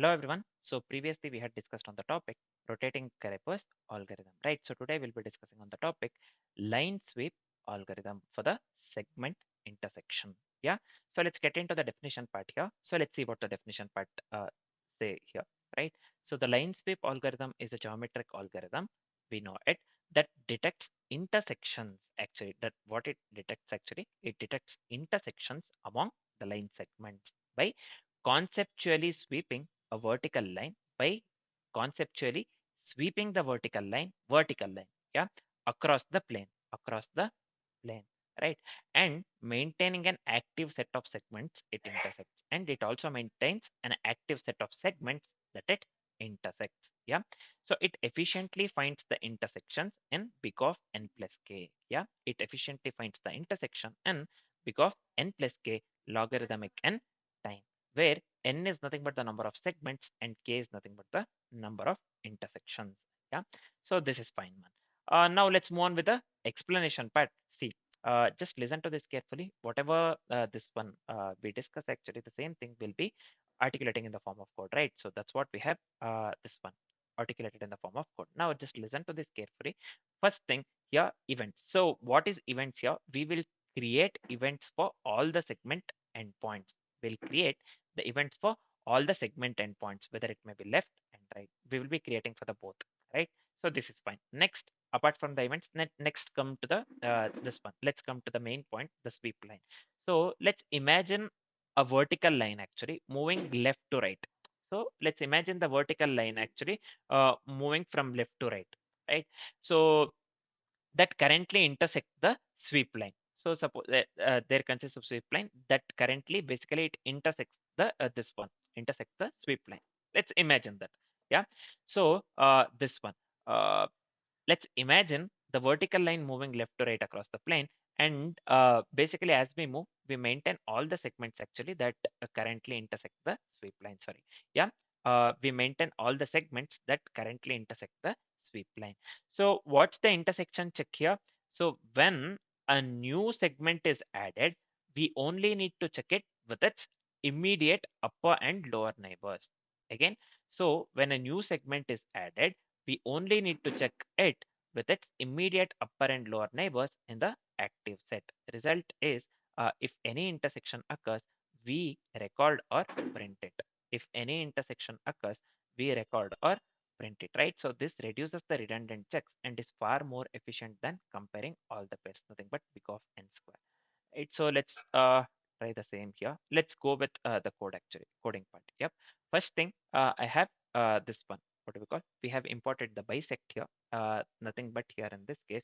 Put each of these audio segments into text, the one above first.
Hello everyone. So previously we had discussed on the topic rotating Kuiper's algorithm, right? So today we'll be discussing on the topic line sweep algorithm for the segment intersection. Yeah. So let's get into the definition part here. So let's see what the definition part say here, right? So the line sweep algorithm is a geometric algorithm. We know it that detects intersections. Actually, that what it detects actually it detects intersections among the line segments by conceptually sweeping a vertical line by conceptually sweeping the vertical line, yeah, across the plane, right, and maintaining an active set of segments it intersects, and it also maintains an active set of segments that it intersects, yeah. So it efficiently finds the intersections in big of n plus k, yeah, it efficiently finds the intersection in big of n plus k logarithmic n time, where n is nothing but the number of segments and k is nothing but the number of intersections. Yeah, so this is fine, man. Now let's move on with the explanation part. See, just listen to this carefully. Whatever this one we discuss, actually the same thing will be articulating in the form of code, right? So that's what we have this one articulated in the form of code. Now just listen to this carefully. First thing here, events. So what is events here? We will create events for all the segment endpoints. We'll create the events for all the segment endpoints, whether it may be left and right. We will be creating for the both, right? So this is fine. Next, apart from the events, next come to the this one. Let's come to the main point, the sweep line. So let's imagine a vertical line actually moving left to right. So let's imagine the vertical line actually moving from left to right, right? So that currently intersect the sweep line. So suppose there consists of sweep line that currently basically it intersects the this one intersects the sweep line. Let's imagine that. Yeah. So this one. Let's imagine the vertical line moving left to right across the plane, and basically as we move we maintain all the segments actually that currently intersect the sweep line, sorry, yeah, we maintain all the segments that currently intersect the sweep line. So what's the intersection check here? So when a new segment is added, we only need to check it with its immediate upper and lower neighbors again. So when a new segment is added, we only need to check it with its immediate upper and lower neighbors in the active set. Result is if any intersection occurs, we record or print it. If any intersection occurs, we record or print it, right? So this reduces the redundant checks and is far more efficient than comparing all the pairs, nothing but big of n square. Right, so let's try the same here. Let's go with the code actually, coding part. Yep. First thing, I have this one. What do we call? We have imported the bisect here. Nothing but here in this case.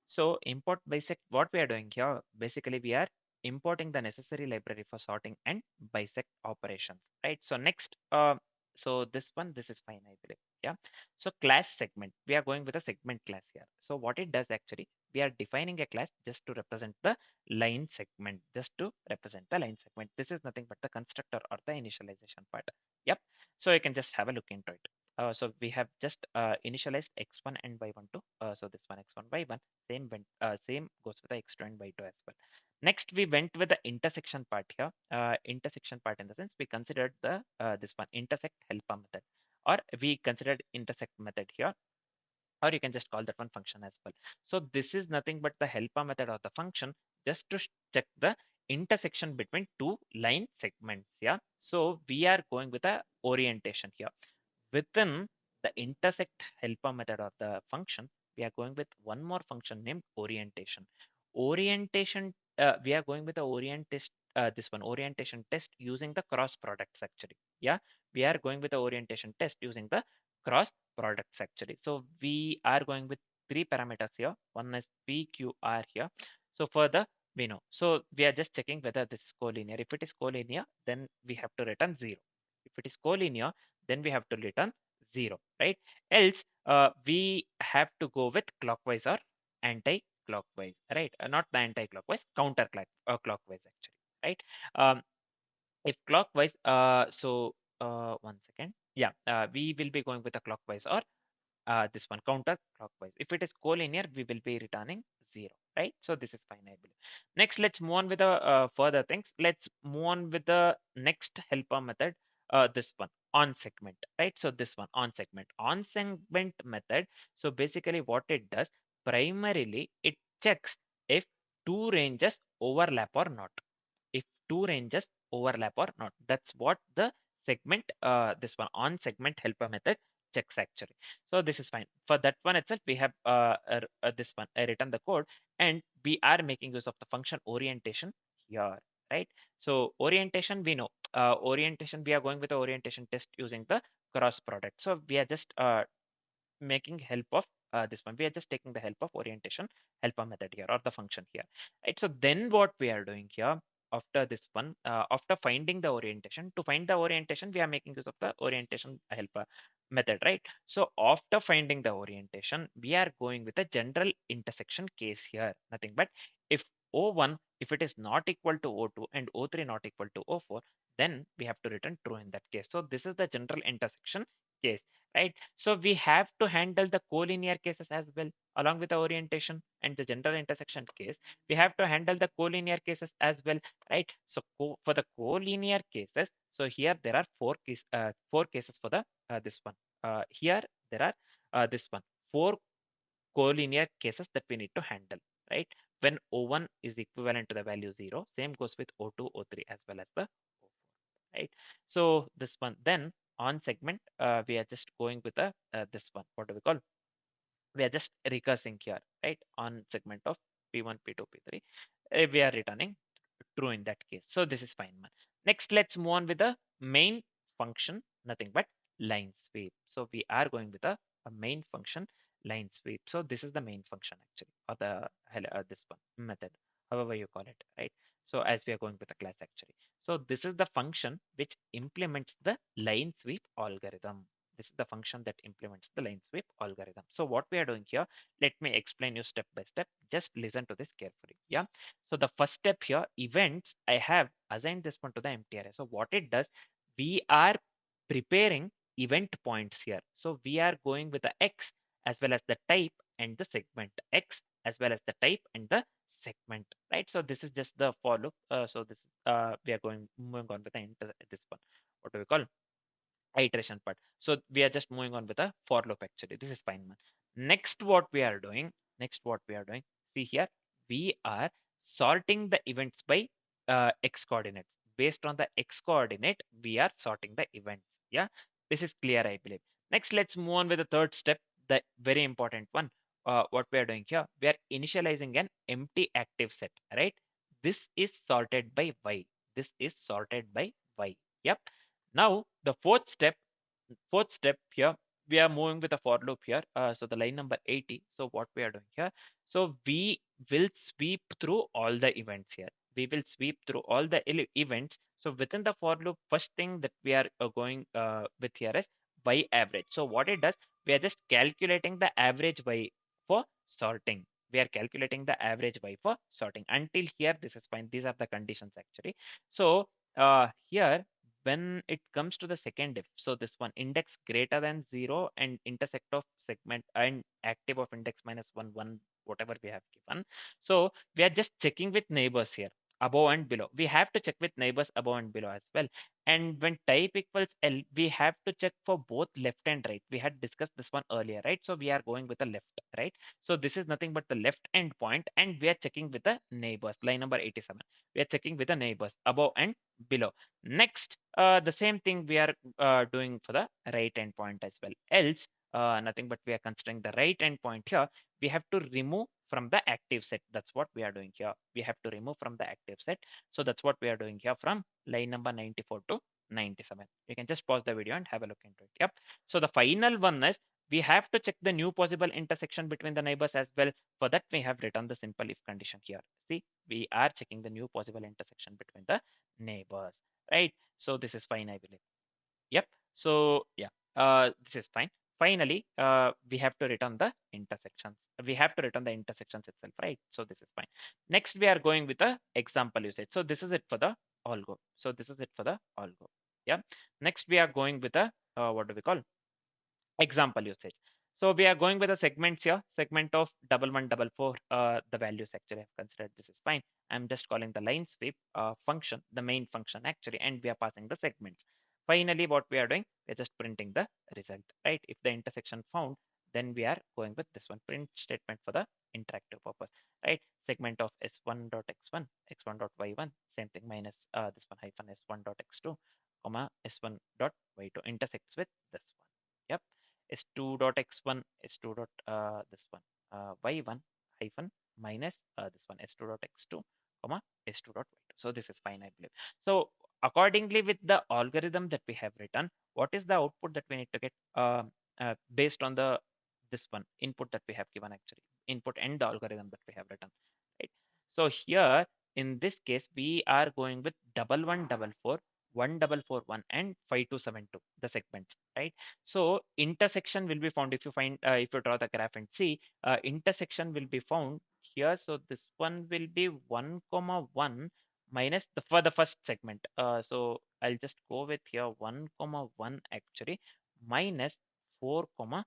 So import bisect, what we are doing here, basically we are importing the necessary library for sorting and bisect operations, right? So next, so this one, this is fine, I believe. Yeah. So class segment, we are going with a segment class here. So what it does actually, we are defining a class just to represent the line segment, just to represent the line segment. This is nothing but the constructor or the initialization part. Yep. So you can just have a look into it. So we have just initialized x1 and y1 to so this one x1 y1 same goes with the x2 and y2 as well. Next we went with the intersection part here. Intersection part in the sense we considered the this one intersect helper method, or we considered intersect method here, or you can just call that one function as well. So this is nothing but the helper method of the function just to check the intersection between two line segments. Yeah. So we are going with a orientation here. Within the intersect helper method of the function, we are going with one more function named orientation. Orientation, we are going with the this one orientation test using the cross products actually. Yeah, we are going with the orientation test using the cross products actually. So we are going with three parameters here. One is PQR here. So further we know. So we are just checking whether this is collinear. If it is collinear, then we have to return 0. If it is collinear, then we have to return 0, right? Else, we have to go with clockwise or anti-clockwise, right? Not the anti-clockwise, counter-clockwise actually, right? Um, if clockwise, one second. Yeah, we will be going with a clockwise or this one counter-clockwise. If it is collinear, we will be returning 0, right? So this is fine, I believe. Next, let's move on with the further things. Let's move on with the next helper method. this one on segment, right? So this one on segment method. So basically what it does, primarily it checks if two ranges overlap or not. If two ranges overlap or not, that's what the segment, this one on segment helper method checks actually. So this is fine. For that one itself, we have this one, I written the code, and we are making use of the function orientation here, right? So orientation, we know, orientation, we are going with the orientation test using the cross product. So we are just making help of this one. We are just taking the help of orientation helper method here, or the function here, right? So then what we are doing here, after this one, after finding the orientation, to find the orientation, we are making use of the orientation helper method, right? So after finding the orientation, we are going with a general intersection case here, nothing but if O1, if it is not equal to O2 and O3 not equal to O4, then we have to return true in that case. So this is the general intersection case, right? So we have to handle the collinear cases as well, along with the orientation and the general intersection case. We have to handle the collinear cases as well, right? So for the collinear cases, so here there are four cases for the this one. Here there are this one, four collinear cases that we need to handle, right? When O1 is equivalent to the value 0, same goes with O2, O3 as well as the O4, right? So this one, then on segment, we are just going with a this one, what do we call? We are just recursing here, right? On segment of P1, P2, P3, we are returning true in that case. So this is fine, man. Next, let's move on with the main function, nothing but line sweep. So we are going with a main function line sweep. So this is the main function actually, or the this one method, however you call it, right? So as we are going with the class actually. So this is the function which implements the line sweep algorithm. This is the function that implements the line sweep algorithm. So what we are doing here, let me explain you step by step. Just listen to this carefully. Yeah. So the first step here, events, I have assigned this one to the empty array. So what it does, we are preparing event points here. So we are going with the X as well as the type and the segment, X as well as the type and the segment, right? So this is just the for loop. So this we are going moving on with the this one. What do we call? Iteration part. So we are just moving on with a for loop actually. This is fine, man. Next, what we are doing, see here, we are sorting the events by x coordinates. Based on the x coordinate, we are sorting the events. Yeah, this is clear, I believe. Next, let's move on with the third step, the very important one. What we are doing here, we are initializing an empty active set, right? This is sorted by y. This is sorted by y. Yep. Now, the fourth step here, we are moving with a for loop here. So the line number 80. So what we are doing here, so we will sweep through all the events here. We will sweep through all the events. So within the for loop, first thing that we are going with here is y average. So what it does, we are just calculating the average y for sorting. We are calculating the average y for sorting. Until here, this is fine. These are the conditions actually. So here, when it comes to the second if, so this one, index greater than 0 and intersect of segment and active of index minus 1 1, whatever we have given. So we are just checking with neighbors here, above and below. We have to check with neighbors above and below as well. And when type equals L, we have to check for both left and right. We had discussed this one earlier, right? So we are going with the left, right? So this is nothing but the left end point, and we are checking with the neighbors, line number 87. We are checking with the neighbors above and below. Next, the same thing we are doing for the right endpoint as well. Else, nothing but we are considering the right endpoint here. We have to remove from the active set. That's what we are doing here. We have to remove from the active set. So that's what we are doing here from line number 94 to 97. You can just pause the video and have a look into it. Yep. So the final one is we have to check the new possible intersection between the neighbors as well. For that, we have written the simple if condition here. See, we are checking the new possible intersection between the neighbors, right? So this is fine, I believe. Yep. So yeah, this is fine. Finally, we have to return the intersections. We have to return the intersections itself, right? So this is fine. Next, we are going with the example usage. So this is it for the algo. So this is it for the algo. Yeah. Next, we are going with the what do we call? Example usage. So we are going with the segments here, segment of 1144. The values actually I've considered, this is fine. I'm just calling the line sweep function, the main function actually, and we are passing the segments. finally what we are doing, we're just printing the result, right? If the intersection found, then we are going with this one print statement for the interactive purpose, right? Segment of s1.x1, x1 dot y1, same thing, minus this one hyphen s1 dot x2, comma s1 dot y2 intersects with this one. Yep. S2 dot x1, S2 dot this one y1 hyphen minus this one S2 dot x2, comma S2 dot y2. So this is fine, I believe. So accordingly, with the algorithm that we have written, what is the output that we need to get based on the this one input that we have given, actually input and the algorithm that we have written, right? So here in this case we are going with 1144, 1441 and 5272, the segments, right? So intersection will be found if you find if you draw the graph and see intersection will be found here. So this one will be 1 comma 1 minus the for the first segment. So I'll just go with here 1 comma 1 actually minus 4 comma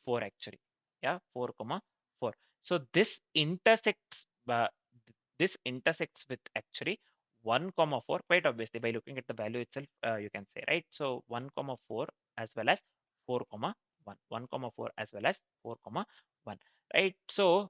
4 actually. Yeah, 4 comma 4. So this intersects with actually 1 comma 4, quite obviously by looking at the value itself you can say, right? So 1 comma 4 as well as 4 comma 1, 1 comma 4 as well as 4 comma 1, right? So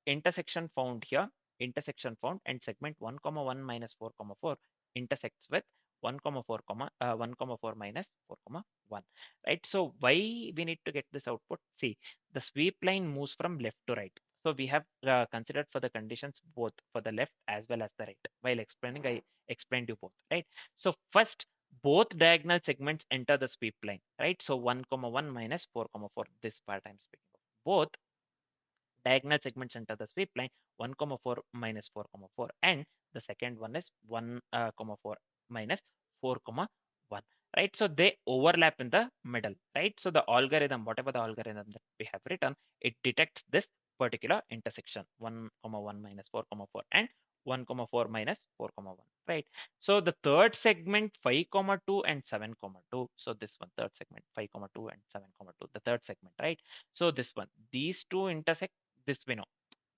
intersection found here, intersection found, and segment 1 comma 1 minus 4 comma 4 intersects with 1 comma 4 comma 1 comma 4 minus 4 comma 1, right? So why we need to get this output? See, the sweep line moves from left to right. So we have considered for the conditions both for the left as well as the right. While explaining, I explained you both, right? So first, both diagonal segments enter the sweep line, right? So 1 comma 1 minus 4 comma 4, this part I'm speaking of. Both diagonal segments enter the sweep line 1 comma 4 minus 4 comma 4, and the second one is 1 comma 4 minus 4 comma 1, right? So they overlap in the middle, right? So the algorithm, whatever the algorithm that we have written, it detects this particular intersection 1 comma 1 minus 4 comma 4 and 1 comma 4 minus 4 comma 1, right? So the third segment 5 comma 2 and 7 comma 2, so this one third segment 5 comma 2 and 7 comma 2, the third segment, right? So this one, these two intersect, this we know,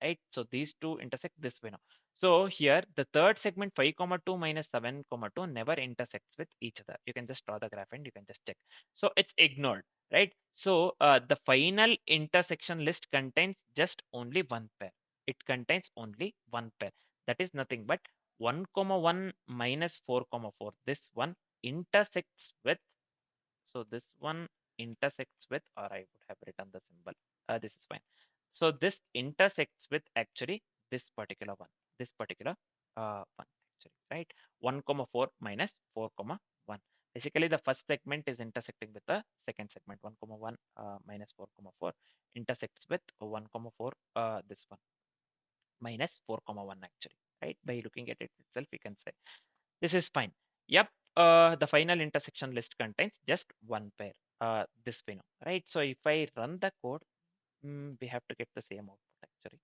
right? So these two intersect, this we know. So here the third segment 5 comma 2 minus 7 comma 2 never intersects with each other. You can just draw the graph and you can just check. So it's ignored, right? So the final intersection list contains just only one pair. It contains only one pair. That is nothing but 1 comma 1 minus 4 comma 4. This one intersects with, so this one intersects with, or I would have written the symbol. This is fine. So this intersects with actually this particular one, this particular one actually, right? 1 comma 4 minus 4 comma 1. Basically, the first segment is intersecting with the second segment. 1 comma 1 minus 4 comma 4 intersects with 1 comma 4 this one minus 4 comma 1 actually, right? By looking at it itself, we can say this is fine. Yep. The final intersection list contains just one pair. This we know, right? So if I run the code, we have to get the same output actually.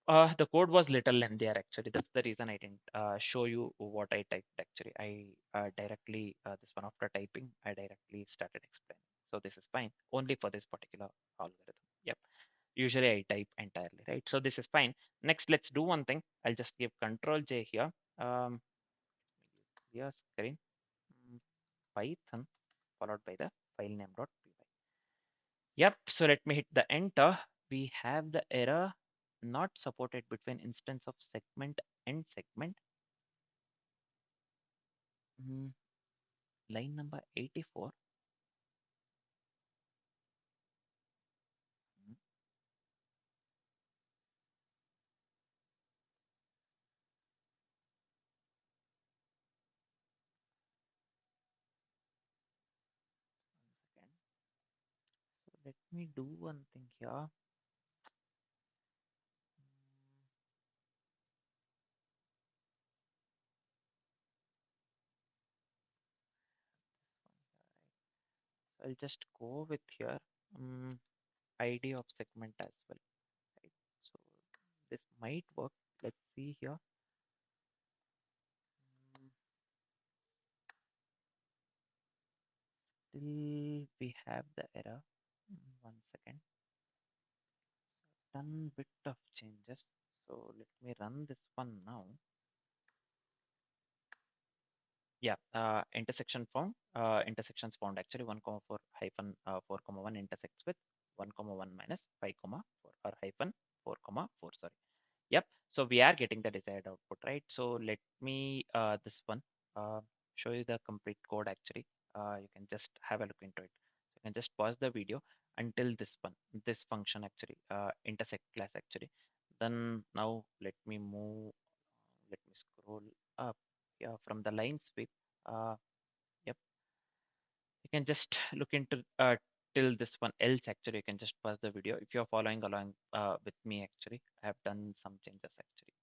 The code was little lengthier actually. That's the reason I didn't show you what I typed actually. I directly, this one after typing, I directly started explaining. So this is fine only for this particular algorithm. Yep. Usually I type entirely, right? So this is fine. Next, let's do one thing. I'll just give Control J here. Clear screen. Python followed by the file name.py. Yep, so let me hit the enter. We have the error not supported between instance of segment and segment. Mm, line number 84. Mm, one second. So let me do one thing here. This one here, right? So I'll just go with here ID of segment as well, right? So this might work. Let's see here. Mm, Still we have the error. 1 second. Done bit of changes. So let me run this one now. yeah, intersections found actually 1 comma 4 hyphen 4 comma 1 intersects with 1 comma 1 minus 5 comma 4 or hyphen 4 comma 4, sorry. Yep, so we are getting the desired output, right? So let me this one uh, show you the complete code actually. You can just have a look into it. So you can just pause the video until this one, this function actually, intersect class actually. Then now let me move, let me scroll up here from the line sweep. Uh, yep, you can just look into till this one, else actually you can just pause the video if you're following along with me. Actually, I have done some changes actually,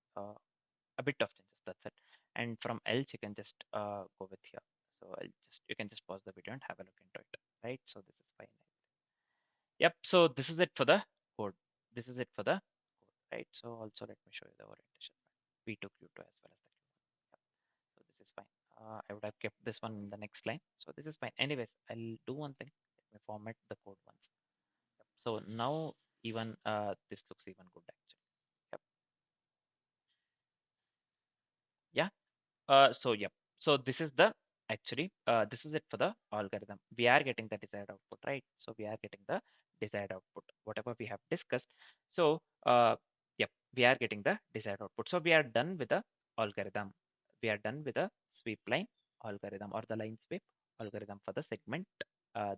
a bit of changes, that's it. And from else you can just go with here. So I'll just, you can just pause the video and have a look into it, right? So this is fine. Yep, so this is it for the code. This is it for the code, right? So also let me show you the orientation. We took u2 as well as the q1. So this is fine. I would have kept this one in the next line. So this is fine. Anyways, I'll do one thing. Let me format the code once. Yep. So now even this looks even good actually. Yep. Yeah. So yep. So this is the actually this is it for the algorithm. We are getting the desired output, right? So we are getting the desired output, whatever we have discussed. So yep, we are getting the desired output. So we are done with the algorithm. We are done with the sweep line algorithm or the line sweep algorithm for the segment.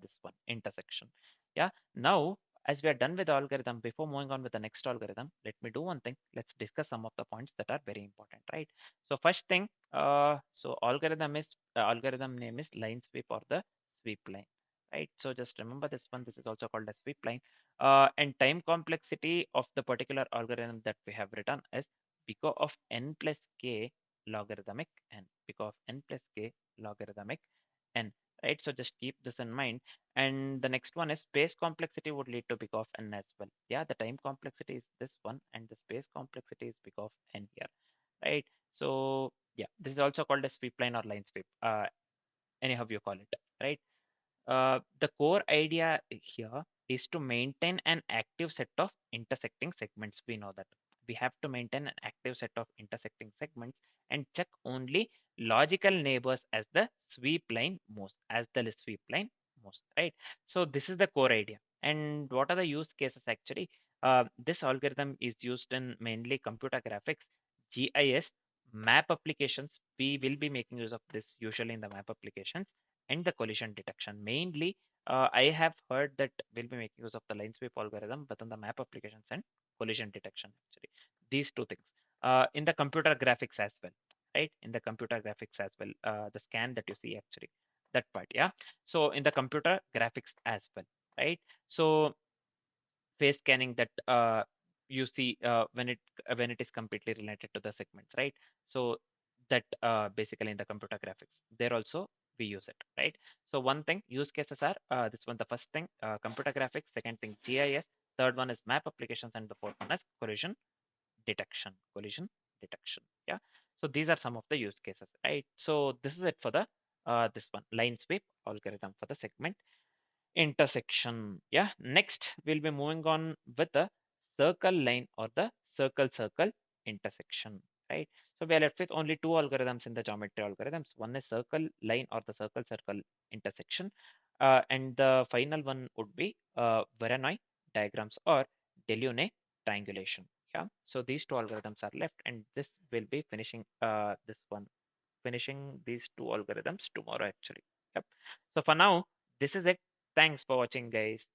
This one intersection. Yeah. Now as we are done with the algorithm, before moving on with the next algorithm, let me do one thing. Let's discuss some of the points that are very important, right? So first thing, so algorithm name is line sweep or the sweep line, right? So just remember this one. This is also called a sweep line. And time complexity of the particular algorithm that we have written is big O of n plus k logarithmic n. Big O of n plus k logarithmic n, right? So just keep this in mind. And the next one is space complexity would lead to big O of n as well. Yeah, the time complexity is this one, and the space complexity is big O of n here, right? So yeah, this is also called a sweep line or line sweep. Anyhow you call it, right? The core idea here is to maintain an active set of intersecting segments. We know that we have to maintain an active set of intersecting segments and check only logical neighbors as the sweep line moves, right? So this is the core idea. And what are the use cases actually? This algorithm is used in mainly computer graphics, GIS, map applications. We will be making use of this usually in the map applications, and the collision detection. Mainly, I have heard that we'll be making use of the line sweep algorithm, but on the map applications and collision detection, actually. These two things. In the computer graphics as well, right? In the computer graphics as well, the scan that you see actually, that part, yeah. So in the computer graphics as well, right? So face scanning that you see when it is completely related to the segments, right? So that basically in the computer graphics there also we use it, right? So one thing, use cases are this one, the first thing, computer graphics, second thing GIS, third one is map applications, and the fourth one is collision detection, yeah. So these are some of the use cases, right? So this is it for the this one, line sweep algorithm for the segment intersection. Yeah, next we'll be moving on with the circle line or the circle intersection, right? So we are left with only two algorithms in the geometry algorithms. One is circle line or the circle intersection, and the final one would be Voronoi diagrams or Delaunay triangulation. Yeah, so these two algorithms are left, and this will be finishing finishing these two algorithms tomorrow actually. Yep. So for now, this is it. Thanks for watching, guys.